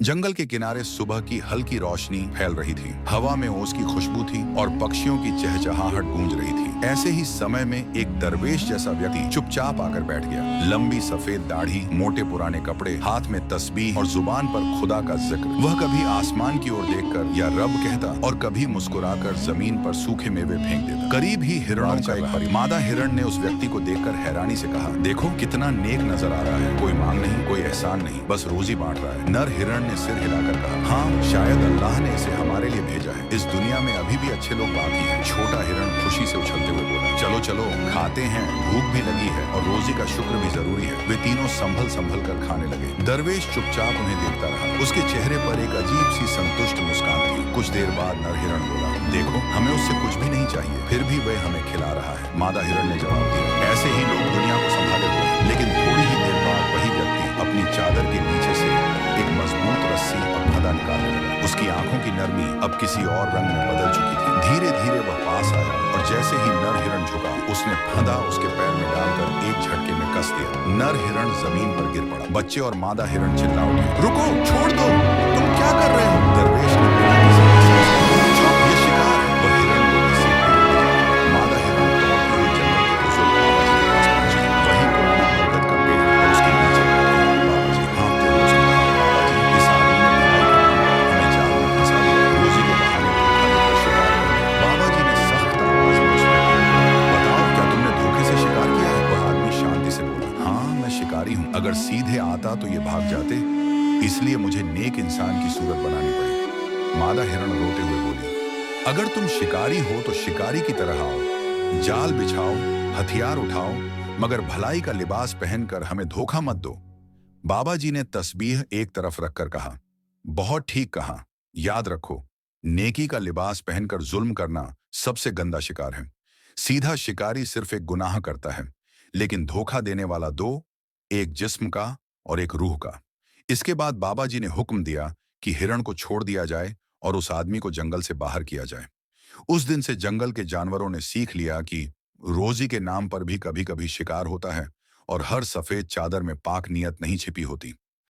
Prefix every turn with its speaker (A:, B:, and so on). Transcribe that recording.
A: जंगल के किनारे सुबह की हल्की रोशनी फैल रही थी। हवा में ओस की खुशबू थी और पक्षियों की चहचहाहट गूंज रही थी। ऐसे ही समय में एक दरवेश जैसा व्यक्ति चुपचाप आकर बैठ गया। लंबी सफेद दाढ़ी, मोटे पुराने कपड़े, हाथ में तस्बीह और जुबान पर खुदा का जिक्र। वह कभी आसमान की ओर देखकर या रब कहता और कभी मुस्कुराकर जमीन पर सूखे मेवे फेंक देता। करीब ही हिरणों का एक परिवार। मादा हिरण ने उस व्यक्ति को देखकर हैरानी से कहा, देखो कितना नेक नजर आ रहा है। कोई मांग नहीं, कोई एहसान नहीं, बस रोजी बांट रहा है। नर हिरण ने सिर हिलाकर कहा, हाँ, शायद अल्लाह ने इसे हमारे लिए भेजा है। इस दुनिया में अभी भी अच्छे लोग बाकी हैं। छोटा हिरण खुशी से उछलते हुए बोला, चलो चलो खाते हैं, भूख भी लगी है और रोजी का शुक्र भी जरूरी है। वे तीनों संभल कर खाने लगे। दरवेश चुपचाप उन्हें देखता रहा। उसके चेहरे पर एक अजीब सी संतुष्ट मुस्कान थी। कुछ देर बाद नर हिरण बोला, देखो हमें उससे कुछ भी नहीं चाहिए, फिर भी वह हमें खिला रहा है। मादा हिरण ने जवाब दिया, ऐसे ही लोग दुनिया को संभाले हुए हैं। लेकिन थोड़ी ही देर बाद वही व्यक्ति अपनी चादर के नीचे से एक मजबूत रस्सी और फंदा निकालने लगा। उसकी आंखों की नरमी अब किसी और रंग में बदल चुकी थी। धीरे धीरे वह पास आया और जैसे ही नर हिरण झुका, उसने फंदा उसके पैर में डालकर एक झटके में कस दिया। नर हिरण जमीन पर गिर पड़ा। बच्चे और मादा हिरण चिल्ला उठे, रुको, छोड़ दो, तुम क्या कर रहे हो? दरवेश ने बिना किसी पूछा, ये शिकार है। वह हिरण को रस्सी फेंकने लगा। मादा हिरण दौड़ती हुई जंगल के बुजुर्ग बाबा जी के पास पहुंची। वही पुराना बरगद का पेड़ और उसके नीचे बैठे बाबा जी हाँफते हुए उसने कहा, बाबा जी, इस आदमी ने हमें जाल में फंसा दिया। रोजी के बहाने धोखा देकर शिकार कर लिया। बाबा जी ने सख्त आवाज में उससे कहा, बताओ क्या तुमने धोखे से शिकार किया है? वह आदमी शांति से बोला, हाँ, मैं शिकारी हूँ। अगर सीधे आता तो ये भाग जाते, इसलिए मुझे नेक इंसान की सूरत बनानी पड़ी। मादा हिरण रोते हुए बोली, अगर तुम शिकारी हो तो शिकारी की तरह आओ, जाल बिछाओ, हथियार उठाओ, मगर भलाई का लिबास पहनकर हमें धोखा मत दो। बाबा जी ने तस्बीह एक तरफ रखकर कहा, बहुत ठीक कहा। याद रखो, नेकी का लिबास पहनकर जुल्म करना सबसे गंदा शिकार है। सीधा शिकारी सिर्फ एक गुनाह करता है, लेकिन धोखा देने वाला दो, एक जिस्म का और एक रूह का। इसके बाद बाबा जी ने हुक्म दिया कि हिरण को छोड़ दिया जाए और उस आदमी को जंगल से बाहर किया जाए। उस दिन से जंगल के जानवरों ने सीख लिया कि रोजी के नाम पर भी कभी कभी शिकार होता है और हर सफेद चादर में पाक नियत नहीं छिपी होती।